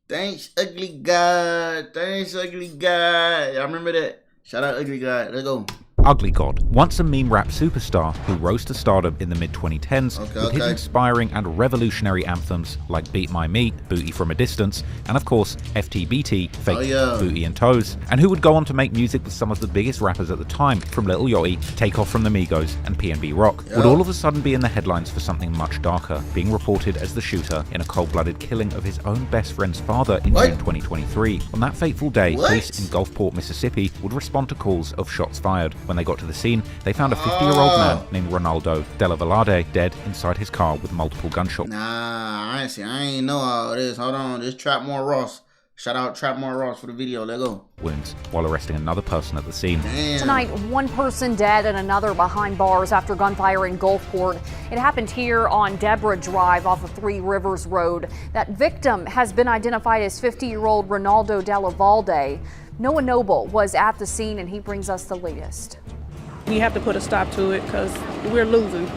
Thanks, Ugly God. Thanks, Ugly God. Y'all remember that? Shout out, Ugly God. Let's go. Ugly God, once a meme rap superstar who rose to stardom in the mid-2010s with his inspiring and revolutionary anthems like Beat My Meat, Booty From a Distance, and of course FTBT, Fake Booty and Toes, and who would go on to make music with some of the biggest rappers at the time, from Lil Yachty, Takeoff from the Migos, and PNB Rock, would all of a sudden be in the headlines for something much darker, being reported as the shooter in a cold-blooded killing of his own best friend's father in June 2023. On that fateful day, police in Gulfport, Mississippi would respond to calls of shots fired. When they got to the scene, they found a 50-year-old man named Ronaldo Della Velarde dead inside his car with multiple gunshots. Nah, I ain't know all this. Hold on, this Trapmore Ross. Shout out Trapmore Ross for the video. Let go. Wounds while arresting another person at the scene. Damn. Tonight, one person dead and another behind bars after gunfire in Gulfport. It happened here on Deborah Drive off of Three Rivers Road. That victim has been identified as 50-year-old Ronaldo Della Velarde. Noah Noble was at the scene and he brings us the latest. We have to put a stop to it because we're losing.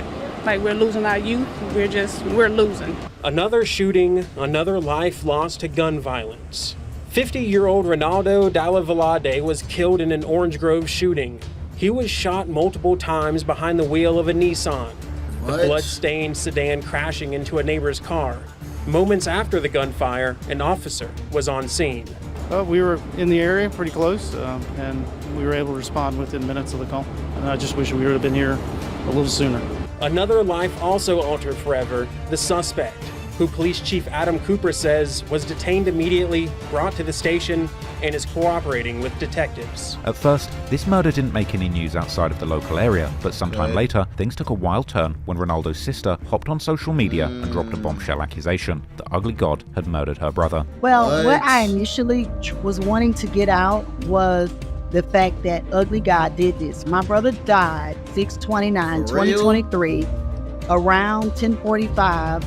Like, we're losing our youth. We're losing. Another shooting, another life lost to gun violence. 50-year-old Ronaldo Della Velarde was killed in an Orange Grove shooting. He was shot multiple times behind the wheel of a Nissan. The blood-stained sedan crashing into a neighbor's car. Moments after the gunfire, an officer was on scene. We were in the area pretty close, and we were able to respond within minutes of the call. And I just wish we would have been here a little sooner. Another life also altered forever, the suspect, who Police Chief Adam Cooper says was detained immediately, brought to the station, and is cooperating with detectives. At first, this murder didn't make any news outside of the local area, but sometime later, things took a wild turn when Ronaldo's sister hopped on social media and dropped a bombshell accusation that Ugly God had murdered her brother. Well, what I initially was wanting to get out was the fact that Ugly God did this. My brother died 6/29/2023 around 10:45.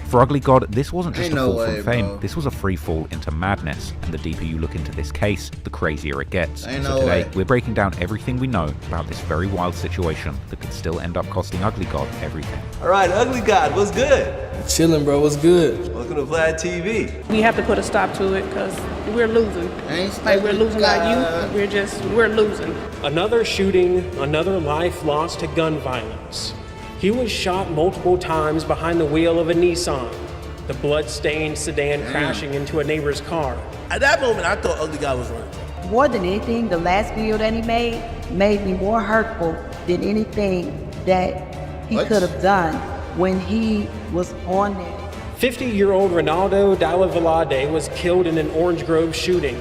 For Ugly God, this wasn't just a fall way, from fame, bro. this was a free fall into madness, and the deeper you look into this case, the crazier it gets. So today, we're breaking down everything we know about this very wild situation that could still end up costing Ugly God everything. Alright, Ugly God, what's good? Chillin', bro, what's good? Welcome to Vlad TV. We have to put a stop to it because we're losing. Like, we're losing our youth. We're losing. Another shooting, another life lost to gun violence. He was shot multiple times behind the wheel of a Nissan. The blood-stained sedan crashing into a neighbor's car. At that moment, I thought Ugly God was running. More than anything, the last video that he made me more hurtful than anything that he could have done when he was on there. 50-year-old Ronaldo Della Velarde was killed in an Orange Grove shooting.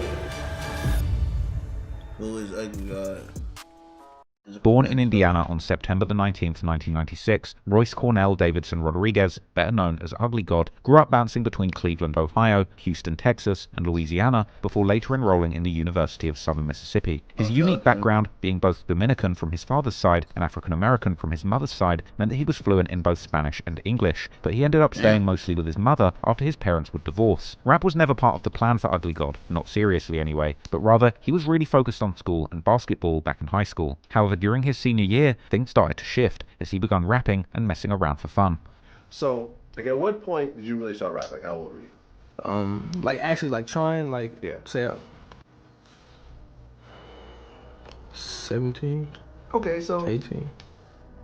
Who is Ugly God? Born in Indiana on September the 19th, 1996, Royce Cornell Davidson Rodriguez, better known as Ugly God, grew up bouncing between Cleveland, Ohio, Houston, Texas, and Louisiana before later enrolling in the University of Southern Mississippi. His unique background, being both Dominican from his father's side and African American from his mother's side, meant that he was fluent in both Spanish and English, but he ended up staying mostly with his mother after his parents would divorce. Rap was never part of the plan for Ugly God, not seriously anyway, but rather he was really focused on school and basketball back in high school. However, during his senior year, things started to shift as he began rapping and messing around for fun. So, like, at what point did you really start rapping? Like, how old were you? Like actually, like trying, like say, 17. Okay, so 18.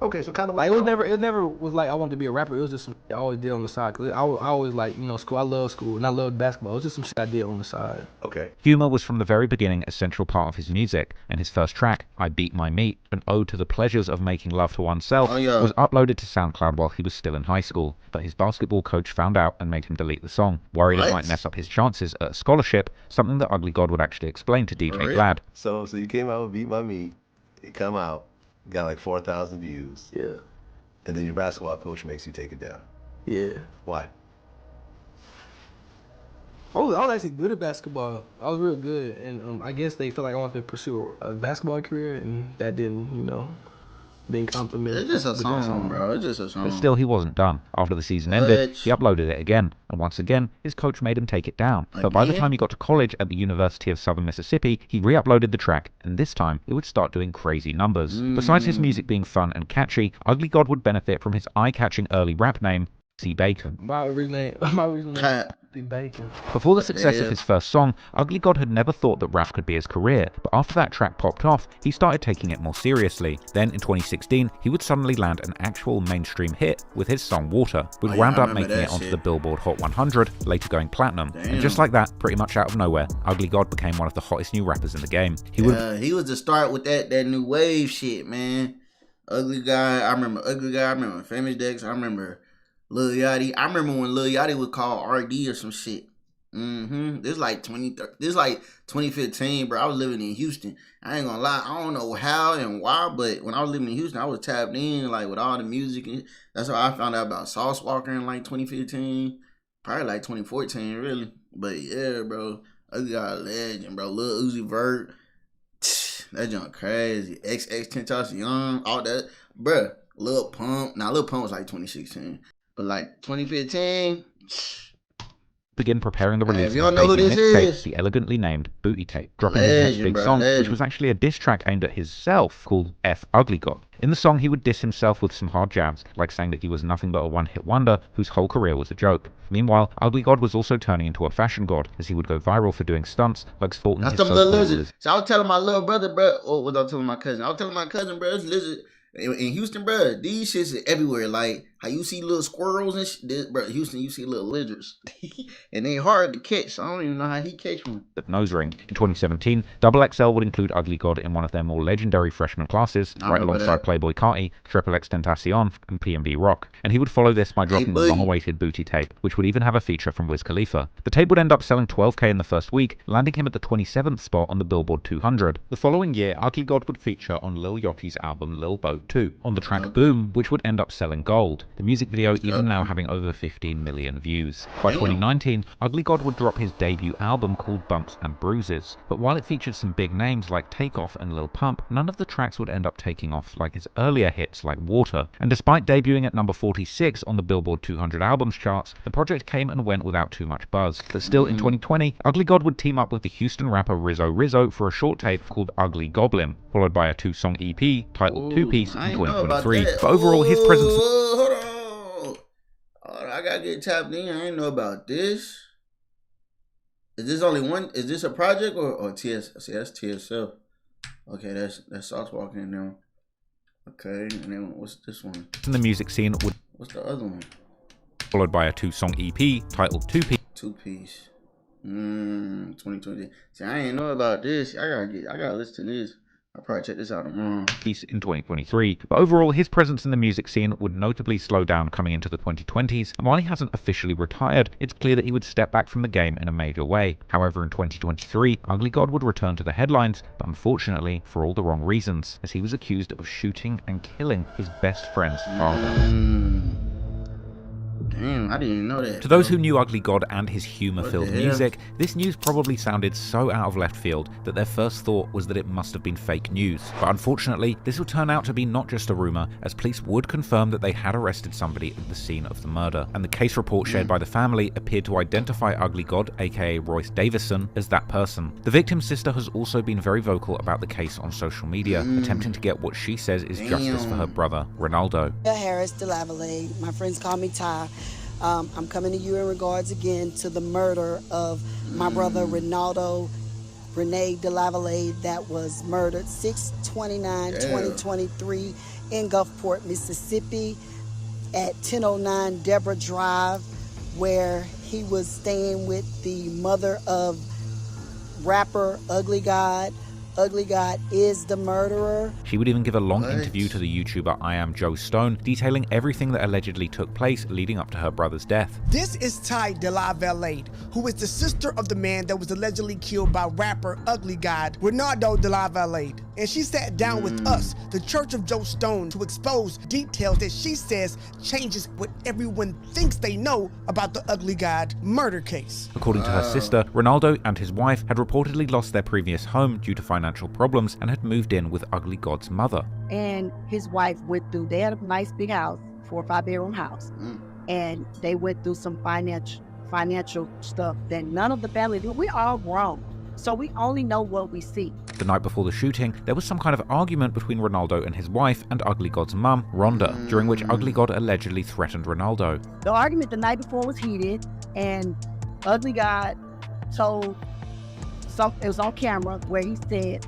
Okay, so kind of Like it never was like I wanted to be a rapper. It was just something I always did on the side. Cause I always like, you know, school. I love school and I loved basketball. It was just some shit I did on the side. Okay. Humor was from the very beginning a central part of his music, and his first track, I Beat My Meat, an ode to the pleasures of making love to oneself, was uploaded to SoundCloud while he was still in high school. But his basketball coach found out and made him delete the song, worried it might mess up his chances at a scholarship, something that Ugly God would actually explain to DJ Vlad. So you came out with Beat My Meat. It come out, got like 4,000 views. Yeah. And then your basketball coach makes you take it down. Yeah. Why? I was actually good at basketball. I was real good, and I guess they felt like I wanted to pursue a basketball career, and that didn't, you know, didn't compliment. It's just a song, bro. It's just a song. But still, he wasn't done. After the season ended, he uploaded it again, and once again, his coach made him take it down. But by the time he got to college at the University of Southern Mississippi, he re-uploaded the track, and this time, it would start doing crazy numbers. Besides his music being fun and catchy, Ugly God would benefit from his eye-catching early rap name, Bacon. My original name Bacon. Before the success of his first song, Ugly God had never thought that rap could be his career, but after that track popped off, he started taking it more seriously. Then in 2016, he would suddenly land an actual mainstream hit with his song Water, which wound up making it onto the Billboard Hot 100, later going platinum. Damn. And just like that, pretty much out of nowhere, Ugly God became one of the hottest new rappers in the game. He was the start with that new wave shit, man. Ugly Guy, I remember Ugly Guy, I remember Famous Dex, I remember Lil Yachty. I remember when Lil Yachty was called RD or some shit. This like 2015, bro. I was living in Houston. I ain't gonna lie, I don't know how and why, but when I was living in Houston, I was tapped in like with all the music, and that's how I found out about Sauce Walker in like 2015, probably like 2014, really. But yeah, bro, Ugly Guy a legend, bro. Lil Uzi Vert, that junk crazy. XXXTentacion, all that, bro. Lil Pump. Now Lil Pump was like 2016. But like 2015, begin preparing the release of his mixtape, the elegantly named Booty Tape, dropping his next big song, which was actually a diss track aimed at himself called F Ugly God. In the song, he would diss himself with some hard jabs, like saying that he was nothing but a one-hit wonder whose whole career was a joke. Meanwhile, Ugly God was also turning into a fashion god, as he would go viral for doing stunts like sporting his little lizards. So I was telling my little brother, bro, or was I telling my cousin? I was telling my cousin, bro, it's lizard. In Houston, bro, these shits are everywhere. Like, how you see little squirrels and shit, bro, Houston, you see little lizards. And they hard to catch, so I don't even know how he catch one. The nose ring. In 2017, XXL would include Ugly God in one of their more legendary freshman classes, right alongside Playboy Carti, XXXTentacion, and PNB Rock. And he would follow this by dropping the long-awaited Booty Tape, which would even have a feature from Wiz Khalifa. The tape would end up selling 12K in the first week, landing him at the 27th spot on the Billboard 200. The following year, Ugly God would feature on Lil Yachty's album Lil Boat 2, on the track Boom, which would end up selling gold. The music video even now having over 15 million views. By 2019, Ugly God would drop his debut album called Bumps and Bruises, but while it featured some big names like Takeoff and Lil Pump, none of the tracks would end up taking off like his earlier hits like Water. And despite debuting at number 46 on the Billboard 200 albums charts, the project came and went without too much buzz. But still in 2020, Ugly God would team up with the Houston rapper Rizzo for a short tape called Ugly Goblin, followed by a 2-song EP titled Two Piece in 2023. But overall, his presence... Hold on. I gotta get tapped in. I ain't know about this. Is this only one? Is this a project or TS? See, that's TSL. Okay, that's Sauce Walker in there. Okay, and then what's this one? In the music scene would... What's the other one? Followed by a 2-song EP titled Two Piece. 2020. See, I ain't know about this. I gotta listen to this. I'll probably check this out tomorrow. Piece in 2023. But overall, his presence in the music scene would notably slow down coming into the 2020s, and while he hasn't officially retired, it's clear that he would step back from the game in a major way. However, in 2023, Ugly God would return to the headlines, but unfortunately for all the wrong reasons, as he was accused of shooting and killing his best friend's father. Damn, I didn't even know that. To those who knew Ugly God and his humor-filled music, this news probably sounded so out of left field that their first thought was that it must have been fake news. But unfortunately, this would turn out to be not just a rumor, as police would confirm that they had arrested somebody at the scene of the murder. And the case report shared by the family appeared to identify Ugly God, aka Royce Davison, as that person. The victim's sister has also been very vocal about the case on social media, attempting to get what she says is justice for her brother, Ronaldo. Harris DeLavalade, my friends call me Ty. I'm coming to you in regards again to the murder of my brother Ronaldo Renee DeLavalade that was murdered 6/29/2023 in Gulfport, Mississippi at 1009 Deborah Drive, where he was staying with the mother of rapper Ugly God. Ugly God is the murderer. She would even give a long interview to the YouTuber I Am Joe Stone, detailing everything that allegedly took place leading up to her brother's death. This is Ty DeLavalade, who is the sister of the man that was allegedly killed by rapper Ugly God, Ronaldo DeLavalade. And she sat down with us, the Church of Joe Stone, to expose details that she says changes what everyone thinks they know about the Ugly God murder case. According to her sister, Ronaldo and his wife had reportedly lost their previous home due to financial problems and had moved in with Ugly God's mother. And his wife went through, they had a nice big house, 4 or 5 bedroom house. And they went through some financial stuff that none of the family do. We all grown. So we only know what we see. The night before the shooting, there was some kind of argument between Ronaldo and his wife and Ugly God's mum, Rhonda, during which Ugly God allegedly threatened Ronaldo. The argument the night before was heated, and Ugly God told it was on camera where he said,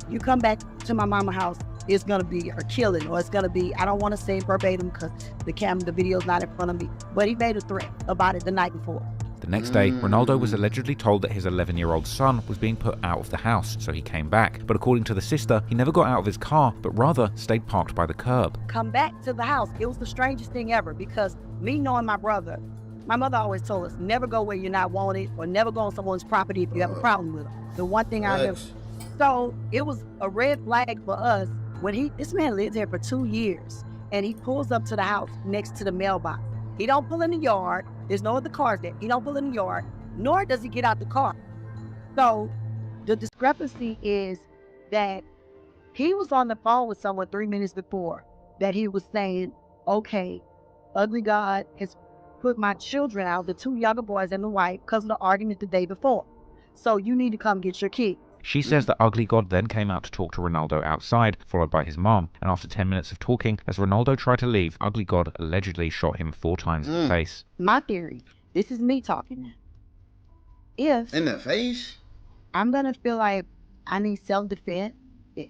you come back to my mama house, it's gonna be a killing, or it's gonna be, I don't wanna say verbatim because the video's not in front of me, but he made a threat about it the night before. The next day, Ronaldo was allegedly told that his 11-year-old son was being put out of the house, so he came back. But according to the sister, he never got out of his car, but rather stayed parked by the curb. Come back to the house. It was the strangest thing ever, because me knowing my brother, my mother always told us, never go where you're not wanted, or never go on someone's property if you have a problem with them. The one thing I remember. So it was a red flag for us when this man lived there for 2 years, and he pulls up to the house next to the mailbox. He don't pull in the yard. There's no other cars there. He don't pull in the yard, nor does he get out the car. So the discrepancy is that he was on the phone with someone 3 minutes before that he was saying, okay, Ugly God has put my children out, the 2 younger boys and the wife, because of the argument the day before. So you need to come get your kid. She says that Ugly God then came out to talk to Ronaldo outside, followed by his mom, and after 10 minutes of talking, as Ronaldo tried to leave, Ugly God allegedly shot him 4 times in the face. My theory, this is me talking. If in the face, I'm gonna feel like I need self-defense,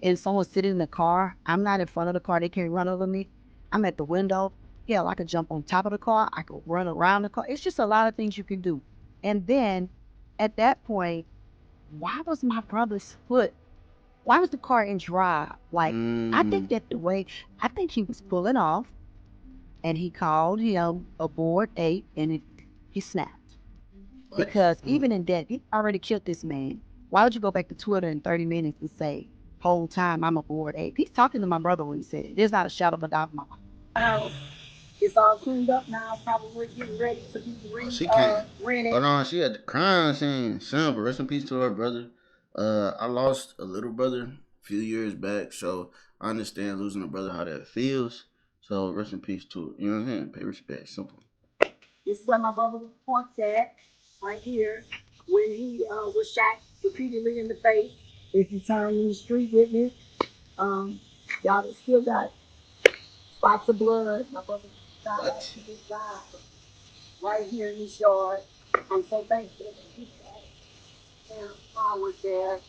and someone's sitting in the car, I'm not in front of the car, they can't run over me, I'm at the window, hell, I could jump on top of the car, I could run around the car. It's just a lot of things you can do. And then, at that point, why was my brother's foot, why was the car in drive? Like, I think I think he was pulling off, and he called him a bored ape, and he snapped. What? Because even in death, he already killed this man. Why would you go back to Twitter in 30 minutes and say, whole time I'm a bored ape? He's talking to my brother when he said it. There's not a shadow of a doubt in my mind. It's all cleaned up now, probably getting ready to be rented. Hold on, she had the crime scene. Simple. Rest in peace to her brother. I lost a little brother a few years back, so I understand losing a brother, how that feels. So rest in peace to it. You know what I'm saying? Pay respect. Simple. This is where my brother was pointed at, right here, when he was shot repeatedly in the face. If you turn in the street with me, y'all still got spots of blood. My brother died. He just died right here in this yard. I'm so thankful that he died. And I was there.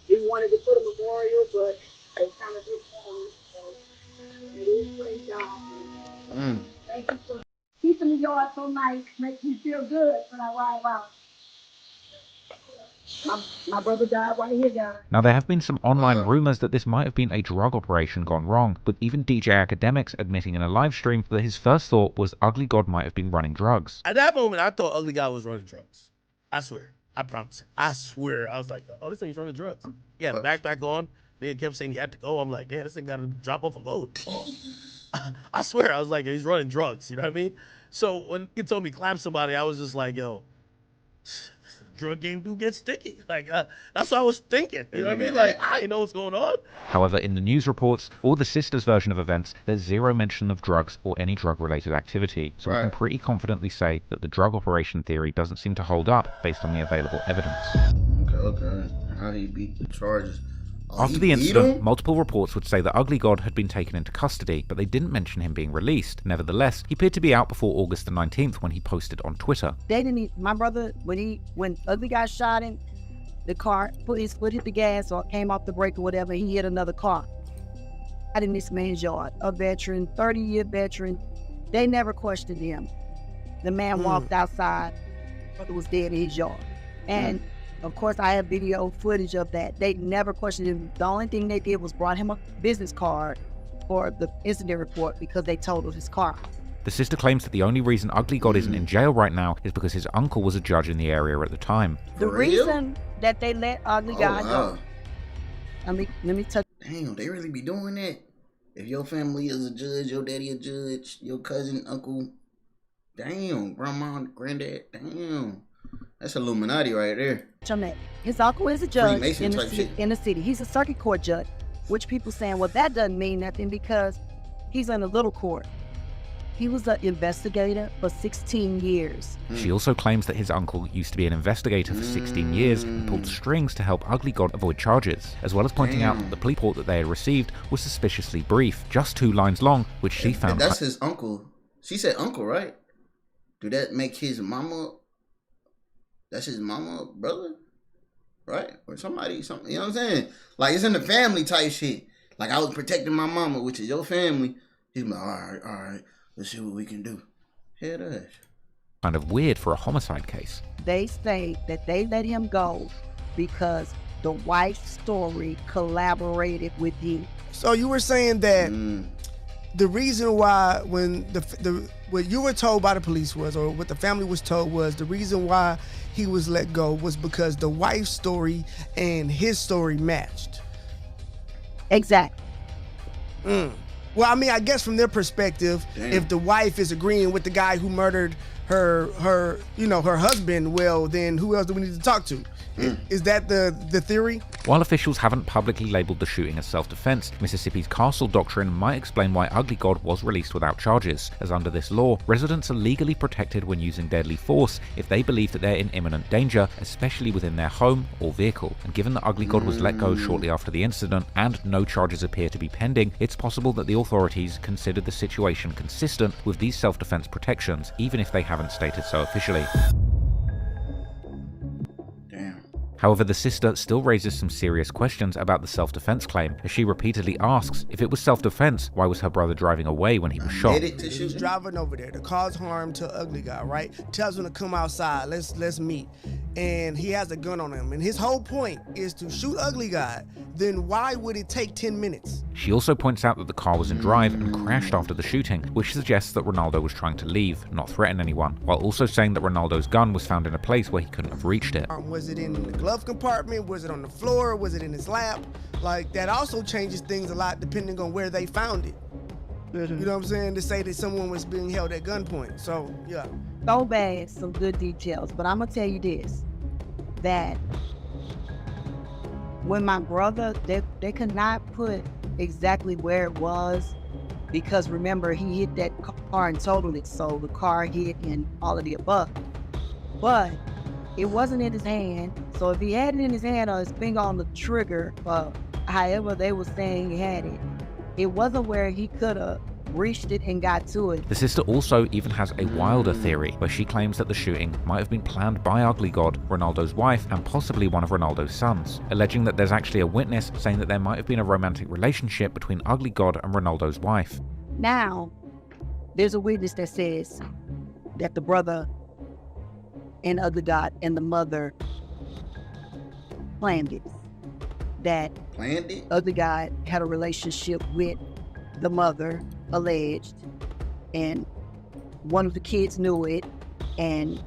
We wanted to put a memorial, but they kind of did for me. So it is great job. Thank you for keeping the yard so nice. Makes me feel good when I ride around. My brother died right here, guys. Now, there have been some online rumors that this might have been a drug operation gone wrong, with even DJ Academics admitting in a live stream that his first thought was Ugly God might have been running drugs. At that moment, I thought Ugly God was running drugs. I swear. I promise. I swear. I was like, oh, this thing's running drugs. He had a backpack on. They kept saying he had to go. I'm like, damn, this thing got to drop off a load. I swear. I was like, he's running drugs. You know what I mean? So when he told me clap somebody, I was just like, yo, drug game do get sticky. Like, that's what I was thinking. You know what I mean? Like, I didn't know what's going on. However, in the news reports, or the sister's version of events, there's zero mention of drugs or any drug-related activity. So we can pretty confidently say that the drug operation theory doesn't seem to hold up based on the available evidence. Okay. How he beat the charges. After the incident, multiple reports would say that Ugly God had been taken into custody, but they didn't mention him being released. Nevertheless, he appeared to be out before August the 19th when he posted on Twitter. They didn't my brother, when Ugly God shot him, the car, his foot hit the gas or came off the brake or whatever, he hit another car. Out in this man's yard, a veteran, 30-year veteran. They never questioned him. The man walked outside, brother was dead in his yard. And of course, I have video footage of that. They never questioned him. The only thing they did was brought him a business card for the incident report because they totaled his car. The sister claims that the only reason Ugly God isn't in jail right now is because his uncle was a judge in the area at the time. The reason that they let Ugly God go. Let me touch. Damn, they really be doing that? If your family is a judge, your daddy a judge, your cousin, uncle, damn, grandma, granddad, damn. That's Illuminati right there. His uncle is a judge in the city. He's a circuit court judge, which people saying, well, that doesn't mean nothing because he's in a little court. He was an investigator for 16 years. She also claims that his uncle used to be an investigator for 16 years and pulled strings to help Ugly God avoid charges, as well as pointing out that the police report that they had received was suspiciously brief, just 2 lines long, which she found... That's his uncle. She said uncle, right? Do that make his mama... That's his mama, brother? Right? Or somebody, something, you know what I'm saying? Like, it's in the family type shit. Like, I was protecting my mama, which is your family. He's like, all right, let's see what we can do. Head us. Kind of weird for a homicide case. They say that they let him go because the wife's story collaborated with you. So you were saying that the reason why when what you were told by the police was, or what the family was told was, the reason why he was let go was because the wife's story and his story matched. Exactly. Well, I mean, I guess from their perspective, if the wife is agreeing with the guy who murdered her husband, well, then who else do we need to talk to? Is that the theory? While officials haven't publicly labeled the shooting as self-defense, Mississippi's castle doctrine might explain why Ugly God was released without charges, as under this law, residents are legally protected when using deadly force if they believe that they're in imminent danger, especially within their home or vehicle. And given that Ugly God was let go shortly after the incident and no charges appear to be pending, it's possible that the authorities considered the situation consistent with these self-defense protections, even if they haven't stated so officially. However, the sister still raises some serious questions about the self-defense claim, as she repeatedly asks, if it was self-defense, why was her brother driving away when he was shot? He's driving over there to cause harm to Ugly Guy, right? Tells him to come outside, let's meet. And he has a gun on him, and his whole point is to shoot Ugly Guy. Then why would it take 10 minutes? She also points out that the car was in drive and crashed after the shooting, which suggests that Ronaldo was trying to leave, not threaten anyone, while also saying that Ronaldo's gun was found in a place where he couldn't have reached it. Was it in the glove compartment? Was it on the floor? Was it in his lap? Like, that also changes things a lot depending on where they found it. You know what I'm saying? To say that someone was being held at gunpoint. So, yeah. So bad, some good details. But I'm going to tell you this, that when my brother, they could not put exactly where it was, because remember, he hit that car and totaled it. So the car hit and all of the above. But it wasn't in his hand. So if he had it in his hand or his finger on the trigger, however they were saying he had it, it wasn't where he could have reached it and got to it. The sister also even has a wilder theory, where she claims that the shooting might have been planned by Ugly God, Ronaldo's wife, and possibly one of Ronaldo's sons, alleging that there's actually a witness saying that there might have been a romantic relationship between Ugly God and Ronaldo's wife. Now, there's a witness that says that the brother and Ugly God and the mother planned it. That Ugly God had a relationship with the mother, alleged, and one of the kids knew it, and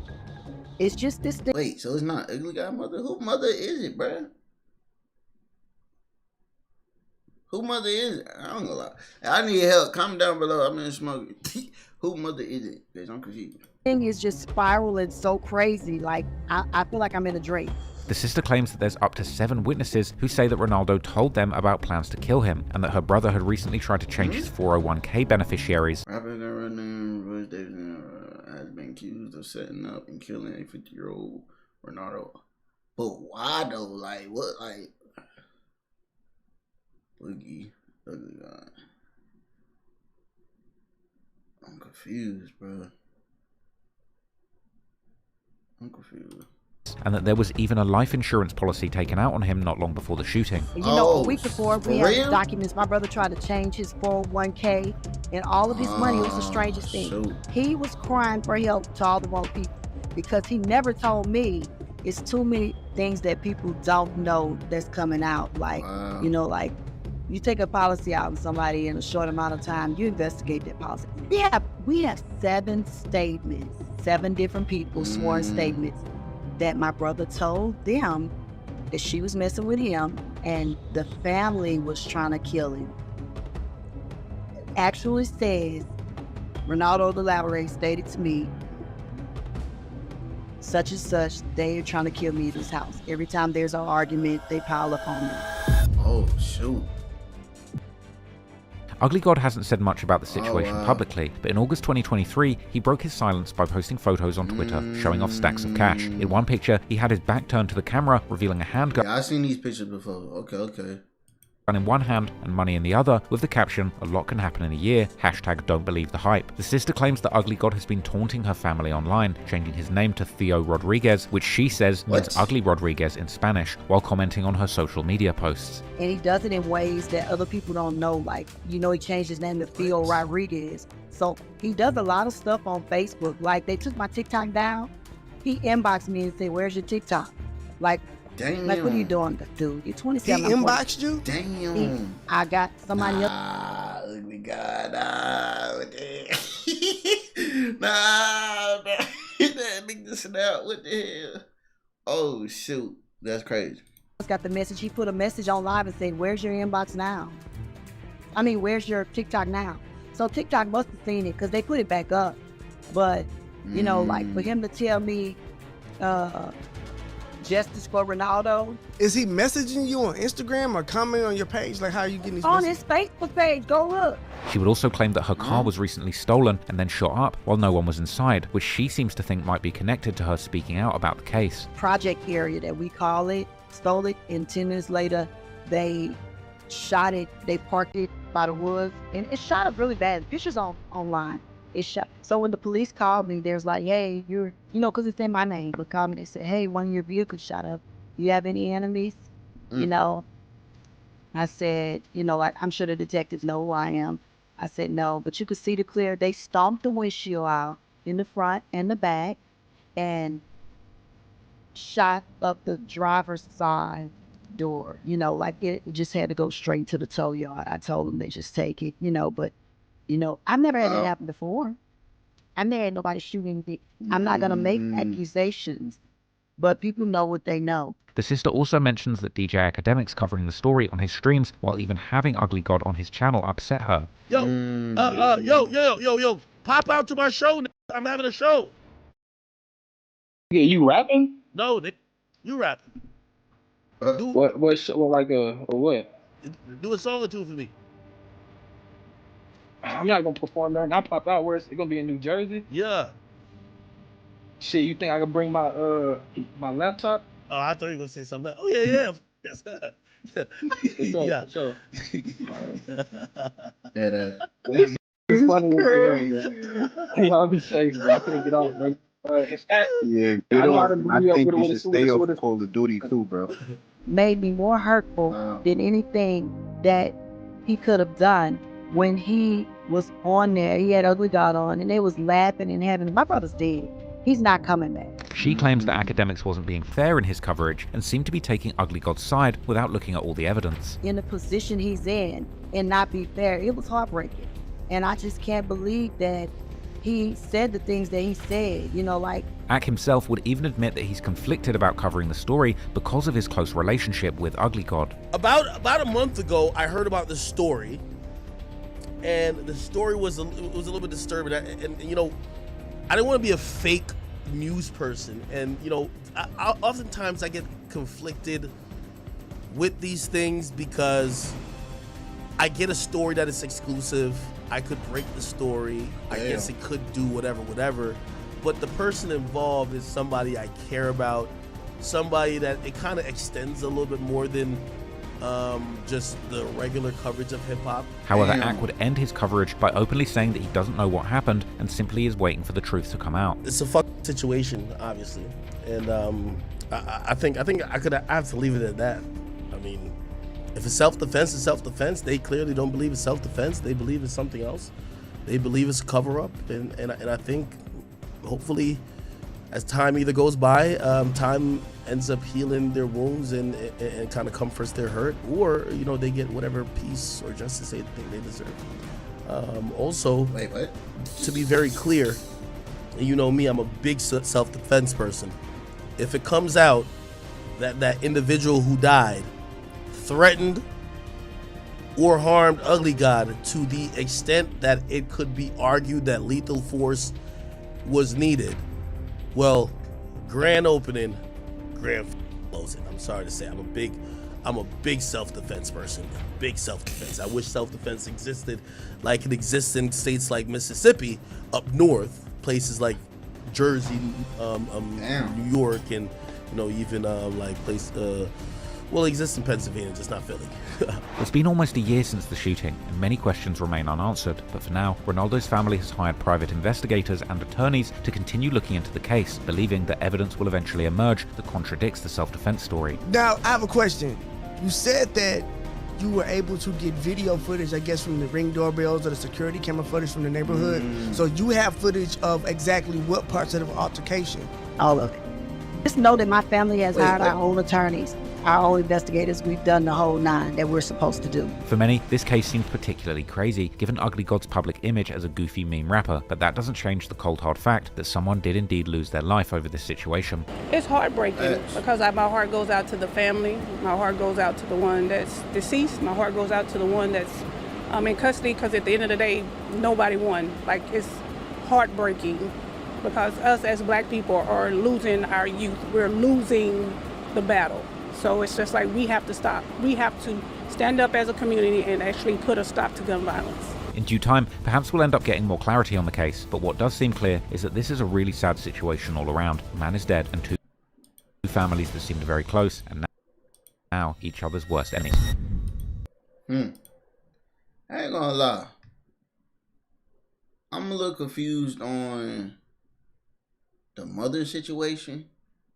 it's just this thing. Wait, so it's not Ugly God mother? Who mother is it, bruh? Who mother is it? I don't know. I need help. Comment down below. I'm in smoking. Who mother is it? Because I'm confused. Thing is just spiraling so crazy. Like, I feel like I'm in a dream. The sister claims that there's up to 7 witnesses who say that Ronaldo told them about plans to kill him, and that her brother had recently tried to change his 401k beneficiaries. Has been accused of setting up and killing a 50-year-old Ronaldo. But why though? Like, what? Like, Ugly God. I'm confused, bro. I'm confused. And that there was even a life insurance policy taken out on him not long before the shooting. You know, a week before, we had documents. My brother tried to change his 401k, and all of his money was the strangest thing. Shoot. He was crying for help to all the wrong people, because he never told me it's too many things that people don't know that's coming out. Like, you know, like, you take a policy out on somebody in a short amount of time, you investigate that policy. We have 7 statements, 7 different people, sworn statements, that my brother told them that she was messing with him and the family was trying to kill him. It actually says, Ronaldo the Laborer stated to me, such and such, they are trying to kill me at this house. Every time there's an argument, they pile up on me. Oh, shoot. Ugly God hasn't said much about the situation publicly, but in August 2023, he broke his silence by posting photos on Twitter showing off stacks of cash. In one picture, he had his back turned to the camera, revealing a handgun. Yeah, I've seen these pictures before. Okay. In one hand and money in the other, with the caption, "A lot can happen in a year, #don't believe the hype." The sister claims that Ugly God has been taunting her family online, changing his name to Theo Rodriguez, which she says means Ugly Rodriguez in Spanish, while commenting on her social media posts. And he does it in ways that other people don't know, like, he changed his name to Theo Rodriguez. So he does a lot of stuff on Facebook. Like, they took my TikTok down. He inboxed me and said, "Where's your TikTok?" Like, damn. Like, what are you doing, dude? You're 27. He inboxed you? Damn. I got somebody else. Ugly God. Nah, man. That nigga snap. What the hell? Oh, shoot. That's crazy. Got the message. He put a message on live and said, "Where's your inbox now? I mean, where's your TikTok now?" So TikTok must have seen it because they put it back up. But, like, for him to tell me, justice for Ronaldo. Is he messaging you on Instagram or commenting on your page? Like, how are you getting these on messages? his Facebook page? Go look. She would also claim that her car was recently stolen and then shot up while no one was inside, which she seems to think might be connected to her speaking out about the case. Project area that we call it, stole it, and 10 minutes later, they shot it. They parked it by the woods, and it shot up really bad. The pictures online. It shot. So when the police called me, there's like, "Hey, you're, because it's in my name." But called me, they said, "Hey, one of your vehicles shot up. You have any enemies?" I said, like, I'm sure the detectives know who I am. I said, "No, but you could see the clear." They stomped the windshield out in the front and the back and shot up the driver's side door. Like, it just had to go straight to the tow yard. I told them they just take it, but I've never had that happen before. I've never had nobody shooting me. I'm not going to make accusations, but people know what they know. The sister also mentions that DJ Academics covering the story on his streams while even having Ugly God on his channel upset her. Yo, pop out to my show. I'm having a show. Yeah, you rapping? No, you rapping. What show, like what? Do a song or two for me. I'm not gonna perform there and I pop out. Where's it gonna be in New Jersey? Yeah. Shit, you think I can bring my my laptop? Oh, I thought you were gonna say something. Oh yeah. Yes. Yeah. Sure. It's funny. Y'all be safe, bro. I couldn't get off, bro. Yeah, I think you should stay off Call of Duty too, bro. Made me more hurtful than anything that he could have done. When he was on there, he had Ugly God on, and they was laughing and having. My brother's dead. He's not coming back. She claims that Academics wasn't being fair in his coverage and seemed to be taking Ugly God's side without looking at all the evidence. In the position he's in and not be fair, it was heartbreaking. And I just can't believe that he said the things that he said, like... Ack himself would even admit that he's conflicted about covering the story because of his close relationship with Ugly God. About a month ago, I heard about this story, and the story was a little bit disturbing. And I didn't want to be a fake news person, and I oftentimes I get conflicted with these things because I get a story that is exclusive. I could break the story. I guess it could do whatever. But the person involved is somebody I care about, somebody that it kind of extends a little bit more than just the regular coverage of hip-hop. However, Ack would end his coverage by openly saying that he doesn't know what happened and simply is waiting for the truth to come out. It's a fucking situation, obviously. And I think I have to leave it at that. I mean, if it's self-defense, it's self-defense. They clearly don't believe it's self-defense. They believe it's something else. They believe it's a cover-up. And I think, hopefully, as time either goes by, time ends up healing their wounds and kind of comforts their hurt, or they get whatever peace or justice they think they deserve. Also, to be very clear, and you know me, I'm a big self-defense person. If it comes out that that individual who died threatened or harmed Ugly God to the extent that it could be argued that lethal force was needed, well, grand opening, grand closing. I'm sorry to say, I'm a I'm a big self-defense person. Big self-defense. I wish self-defense existed like it exists in states like Mississippi, up north, places like Jersey, New York, and even like well, it exists in Pennsylvania, just not Philly. It's been almost a year since the shooting, and many questions remain unanswered, but for now, Ronaldo's family has hired private investigators and attorneys to continue looking into the case, believing that evidence will eventually emerge that contradicts the self-defense story. Now, I have a question. You said that you were able to get video footage, I guess, from the Ring doorbells or the security camera footage from the neighborhood. So you have footage of exactly what parts of the altercation? All of it. Just know that my family has hired our own attorneys, our own investigators. We've done the whole nine that we're supposed to do. For many, this case seems particularly crazy, given Ugly God's public image as a goofy meme rapper, but that doesn't change the cold hard fact that someone did indeed lose their life over this situation. It's heartbreaking because my heart goes out to the family. My heart goes out to the one that's deceased. My heart goes out to the one that's in custody, because at the end of the day, nobody won. Like, it's heartbreaking because us as black people are losing our youth. We're losing the battle. So it's just like we have to stop. We have to stand up as a community and actually put a stop to gun violence. In due time, perhaps we'll end up getting more clarity on the case, but what does seem clear is that this is a really sad situation all around. A man is dead, and two families that seemed very close, and now each other's worst enemies. I ain't gonna lie. I'm a little confused on the mother situation.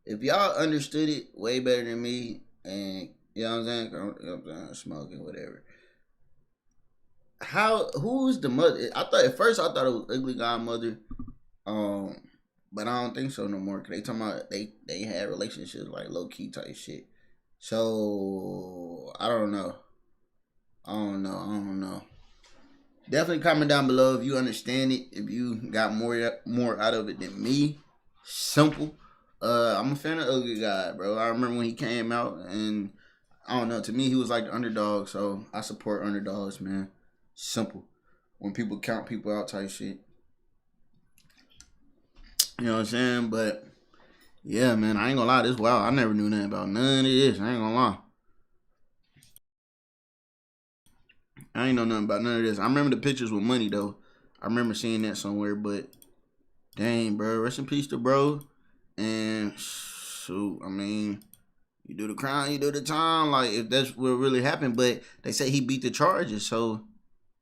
If y'all understood it way better than me, and you know what I'm saying, smoking, whatever. Who's the mother? At first I thought it was Ugly Godmother, but I don't think so no more. Cause they talking about they had relationships like low key type shit. So I don't know. Definitely comment down below if you understand it. If you got more out of it than me. Simple. I'm a fan of Ugly God, bro. I remember when he came out, and I don't know. To me, he was like the underdog, so I support underdogs, man. Simple. When people count people out type shit. You know what I'm saying? But yeah, man, I ain't gonna lie. This wild. I never knew nothing about none of this. I ain't gonna lie. I ain't know nothing about none of this. I remember the pictures with money though. I remember seeing that somewhere, but dang, bro. Rest in peace to bro. And shoot, I mean, you do the crime, you do the time. Like, if that's what really happened, but they say he beat the charges, so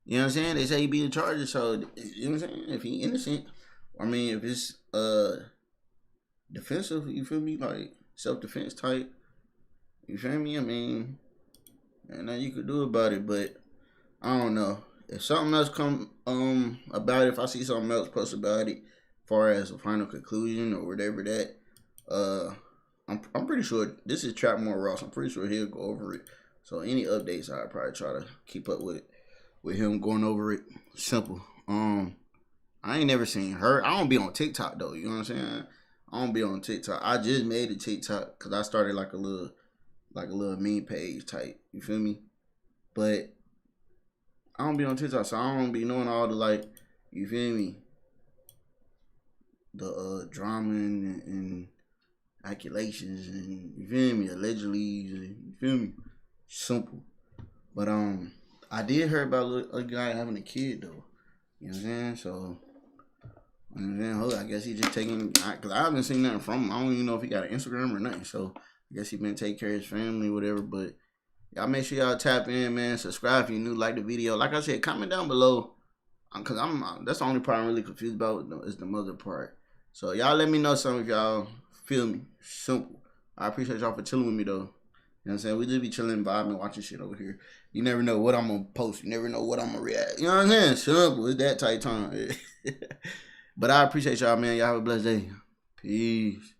you know what I'm saying? They say he beat the charges, so you know what I'm saying? If he innocent, I mean, if it's defensive, you feel me? Like self-defense type, you feel me? I mean, and nothing you could do about it, but I don't know. If something else come about it, if I see something else post about it, far as a final conclusion or whatever that, I'm pretty sure this is Trapmore Ross. I'm pretty sure he'll go over it. So any updates, I'll probably try to keep up with it, with him going over it. Simple. I ain't never seen her. I don't be on TikTok though. You know what I'm saying? I don't be on TikTok. I just made a TikTok because I started like a little meme page type. You feel me? But I don't be on TikTok, so I don't be knowing all the like. You feel me? The drama and accusations and you feel me, allegedly, you feel me, simple. But I did hear about a guy having a kid though. You know what I'm saying? So I guess he just taking, cause I haven't seen nothing from him. I don't even know if he got an Instagram or nothing. So I guess he been taking care of his family, whatever. But y'all make sure y'all tap in, man. Subscribe if you're new, like the video. Like I said, comment down below. Cause that's the only part I'm really confused about is the mother part. So y'all let me know something if y'all feel me. Simple. I appreciate y'all for chilling with me though. You know what I'm saying? We just be chilling, vibing, watching shit over here. You never know what I'm gonna post. You never know what I'm gonna react. You know what I'm saying? Simple. It's that tight time. But I appreciate y'all, man. Y'all have a blessed day. Peace.